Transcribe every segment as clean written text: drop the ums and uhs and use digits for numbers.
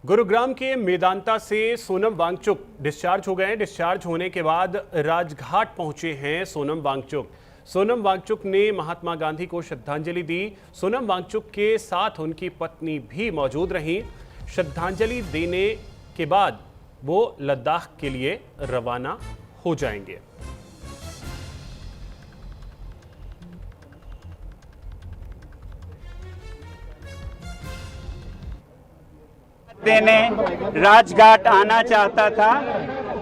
गुरुग्राम के मेदांता से सोनम वांगचुक डिस्चार्ज हो गए हैं। डिस्चार्ज होने के बाद राजघाट पहुंचे हैं सोनम वांगचुक। सोनम वांगचुक ने महात्मा गांधी को श्रद्धांजलि दी। सोनम वांगचुक के साथ उनकी पत्नी भी मौजूद रहीं। श्रद्धांजलि देने के बाद वो लद्दाख के लिए रवाना हो जाएंगे। देने राजघाट आना चाहता था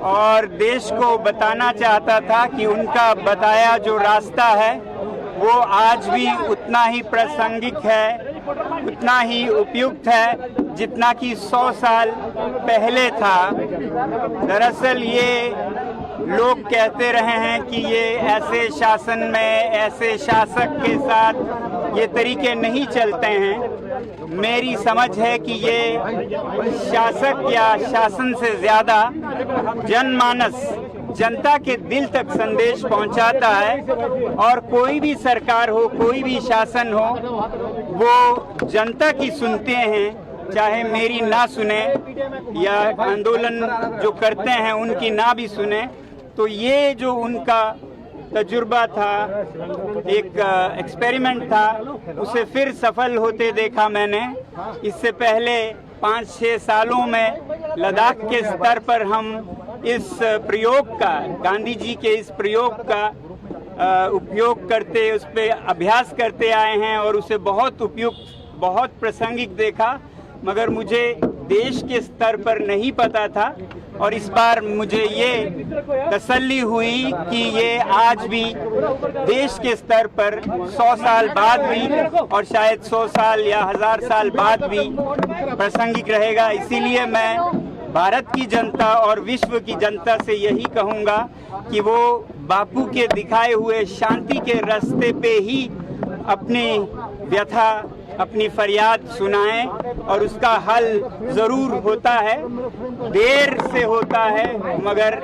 और देश को बताना चाहता था कि उनका बताया जो रास्ता है वो आज भी उतना ही प्रासंगिक है, उतना ही उपयुक्त है जितना कि 100 साल पहले था। दरअसल ये लोग कहते रहे हैं कि ये ऐसे शासन में, ऐसे शासक के साथ ये तरीके नहीं चलते हैं। मेरी समझ है कि ये शासक या शासन से ज्यादा जनमानस, जनता के दिल तक संदेश पहुंचाता है। और कोई भी सरकार हो, कोई भी शासन हो, वो जनता की सुनते हैं, चाहे मेरी ना सुने या आंदोलन जो करते हैं उनकी ना भी सुने। तो ये जो उनका तजुर्बा था, एक एक्सपेरिमेंट था, उसे फिर सफल होते देखा मैंने। इससे पहले 5-6 सालों में लद्दाख के स्तर पर हम इस प्रयोग का, गांधी जी के इस प्रयोग का उपयोग करते, उस पर अभ्यास करते आए हैं और उसे बहुत उपयुक्त, बहुत प्रासंगिक देखा। मगर मुझे देश के स्तर पर नहीं पता था और इस बार मुझे ये तसल्ली हुई कि ये आज भी देश के स्तर पर 100 साल बाद भी और शायद 100 साल या 1000 साल बाद भी प्रासंगिक रहेगा। इसीलिए मैं भारत की जनता और विश्व की जनता से यही कहूँगा कि वो बापू के दिखाए हुए शांति के रास्ते पे ही अपनी व्यथा, अपनी फरियाद सुनाएं और उसका हल जरूर होता है। देर से होता है मगर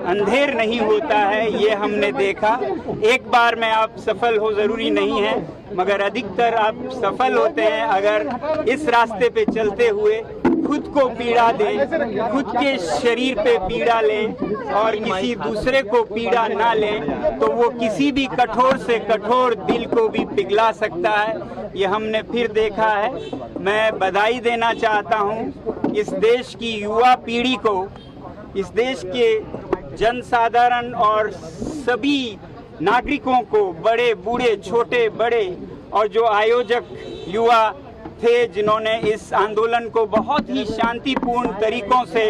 अंधेर नहीं होता है, ये हमने देखा। एक बार में आप सफल हो जरूरी नहीं है, मगर अधिकतर आप सफल होते हैं अगर इस रास्ते पे चलते हुए खुद को पीड़ा दें, खुद के शरीर पे पीड़ा लें और किसी दूसरे को पीड़ा ना लें, तो वो किसी भी कठोर से कठोर दिल को भी पिघला सकता है। ये हमने फिर देखा है। मैं बधाई देना चाहता हूँ इस देश की युवा पीढ़ी को, इस देश के जनसाधारण और सभी नागरिकों को, बड़े बूढ़े, छोटे बड़े, और जो आयोजक युवा थे जिन्होंने इस आंदोलन को बहुत ही शांतिपूर्ण तरीकों से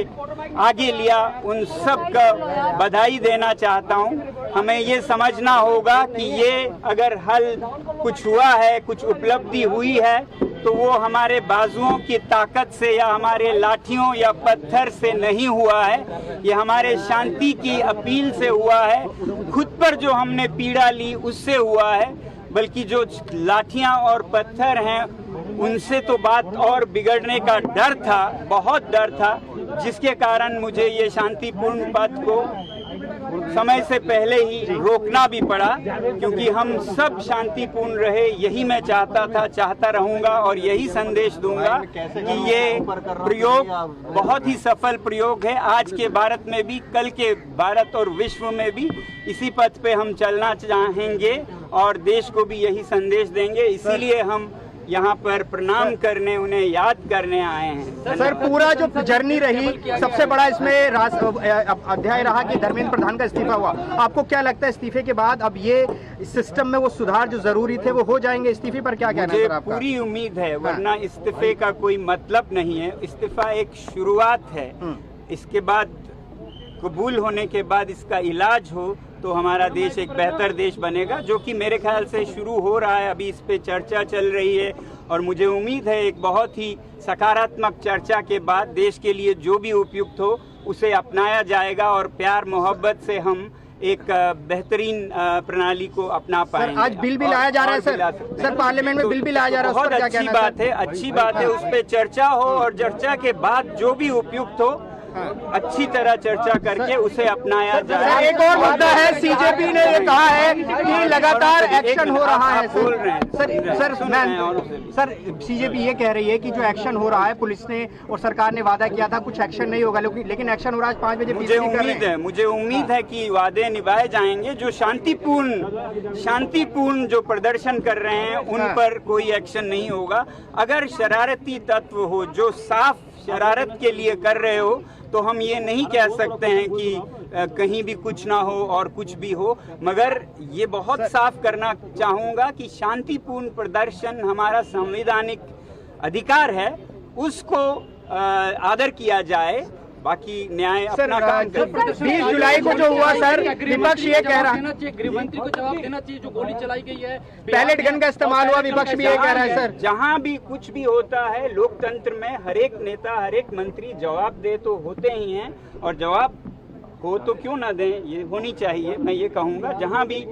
आगे लिया, उन सब का बधाई देना चाहता हूं। हमें ये समझना होगा कि ये अगर हल कुछ हुआ है, कुछ उपलब्धि हुई है, तो वो हमारे बाजुओं की ताकत से या हमारे लाठियों या पत्थर से नहीं हुआ है। ये हमारे शांति की अपील से हुआ है। खुद पर जो हमने पीड़ा ली उससे हुआ है, बल्कि जो लाठियां और पत्थर हैं उनसे तो बात और बिगड़ने का डर था, बहुत डर था, जिसके कारण मुझे ये शांतिपूर्ण पथ को समय से पहले ही रोकना भी पड़ा, क्योंकि हम सब शांतिपूर्ण रहे। यही मैं चाहता था, चाहता रहूंगा और यही संदेश दूंगा कि ये प्रयोग बहुत ही सफल प्रयोग है। आज के भारत में भी, कल के भारत और विश्व में भी इसी पथ पे हम चलना चाहेंगे और देश को भी यही संदेश देंगे। इसीलिए हम यहाँ पर प्रणाम करने, उन्हें याद करने आए हैं। सर, पूरा जो जर्नी रही, सबसे बड़ा इसमें अध्याय रहा कि धर्मेंद्र प्रधान का इस्तीफा हुआ। आपको क्या लगता है इस्तीफे के बाद अब ये सिस्टम में वो सुधार जो जरूरी थे वो हो जाएंगे? इस्तीफे पर क्या कहना है सर आपका? पूरी उम्मीद है, वरना इस्तीफे का कोई मतलब नहीं है। इस्तीफा एक शुरुआत है, इसके बाद कबूल होने के बाद इसका इलाज हो तो हमारा देश एक बेहतर देश बनेगा, जो कि मेरे ख्याल से शुरू हो रहा है। अभी इस पे चर्चा चल रही है और मुझे उम्मीद है एक बहुत ही सकारात्मक चर्चा के बाद देश के लिए जो भी उपयुक्त हो उसे अपनाया जाएगा और प्यार मोहब्बत से हम एक बेहतरीन प्रणाली को अपना पाएंगे। आज बिल भी लाया जा रहा है सर, पार्लियामेंट में बिल भी लाया जा रहा है। बहुत अच्छी बात है, अच्छी बात है। उस पर चर्चा हो और चर्चा के बाद जो भी उपयुक्त हो अच्छी तरह चर्चा करके उसे अपनाया जाए। एक और मुद्दा है, सीजेपी ने ये कहा है कि लगातार एक्शन हो रहा है। बोल रहे हैं सर सीजेपी ये कह रही है कि जो एक्शन हो रहा है, पुलिस ने और सरकार ने वादा किया था कुछ एक्शन नहीं होगा, लेकिन एक्शन हो रहा है। 5 बजे मुझे उम्मीद है कि वादे निभाए जाएंगे। जो शांतिपूर्ण जो प्रदर्शन कर रहे हैं उन पर कोई एक्शन नहीं होगा। अगर शरारती तत्व हो जो साफ शरारत के लिए कर रहे हो तो हम ये नहीं कह सकते हैं कि कहीं भी कुछ ना हो और कुछ भी हो, मगर ये बहुत साफ करना चाहूँगा कि शांतिपूर्ण प्रदर्शन हमारा संवैधानिक अधिकार है, उसको आदर किया जाए। बाकी न्याय अपना काम करे। 20 जुलाई को जो हुआ सर, विपक्ष ये कह रहा है गृहमंत्री को जवाब देना चाहिए, जो गोली चलाई गई है, पैलेट गन का इस्तेमाल हुआ, विपक्ष भी ये कह रहा है सर। जहां भी कुछ भी होता है लोकतंत्र में हर एक नेता हर एक मंत्री जवाब दे तो होते ही हैं, और जवाब हो तो क्यों ना दें, ये होनी चाहिए। मैं ये कहूँगा जहां भी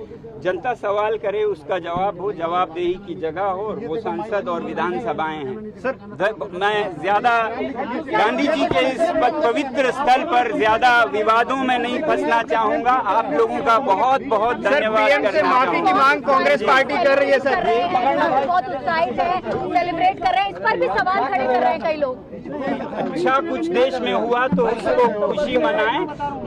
जनता सवाल करे उसका जवाब हो, जवाबदेही की जगह हो, और वो संसद और विधानसभाएं हैं। सर मैं ज्यादा गांधी जी के इस पवित्र स्थल पर ज्यादा विवादों में नहीं फंसना चाहूंगा। आप लोगों का बहुत बहुत धन्यवाद करना माफी की मांग कांग्रेस पार्टी कर रही है सर। बहुत उत्साहित है, सेलिब्रेट कर रहे हैं, इस पर भी सवाल खड़े कर रहे हैं कई लोग। अच्छा कुछ देश में हुआ तो उसको खुशी मनाएं,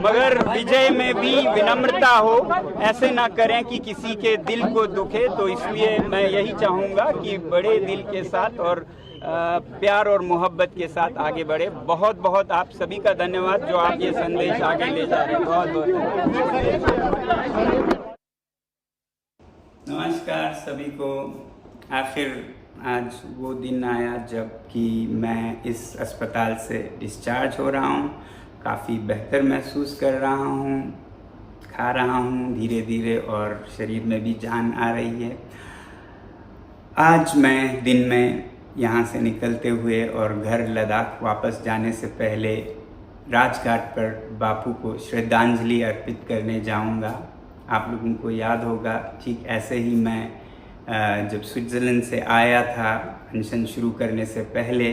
मगर विजय में भी विनम्रता हो, ऐसे ना करें कि किसी के दिल को दुखे। तो इसलिए मैं यही चाहूँगा कि बड़े दिल के साथ और प्यार और मोहब्बत के साथ आगे बढ़े। बहुत बहुत आप सभी का धन्यवाद जो आप ये संदेश आगे ले जा रहे हैं। बहुत बहुत नमस्कार सभी को। आखिर आज वो दिन आया जब कि मैं इस अस्पताल से डिस्चार्ज हो रहा हूँ। काफ़ी बेहतर महसूस कर रहा हूँ, खा रहा हूँ धीरे धीरे और शरीर में भी जान आ रही है। आज मैं दिन में यहाँ से निकलते हुए और घर लद्दाख वापस जाने से पहले राजघाट पर बापू को श्रद्धांजलि अर्पित करने जाऊँगा। आप लोगों को याद होगा ठीक ऐसे ही मैं जब स्विट्ज़रलैंड से आया था अनशन शुरू करने से पहले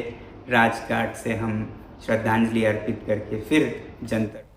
राजघाट से हम श्रद्धांजलि अर्पित करके फिर जनता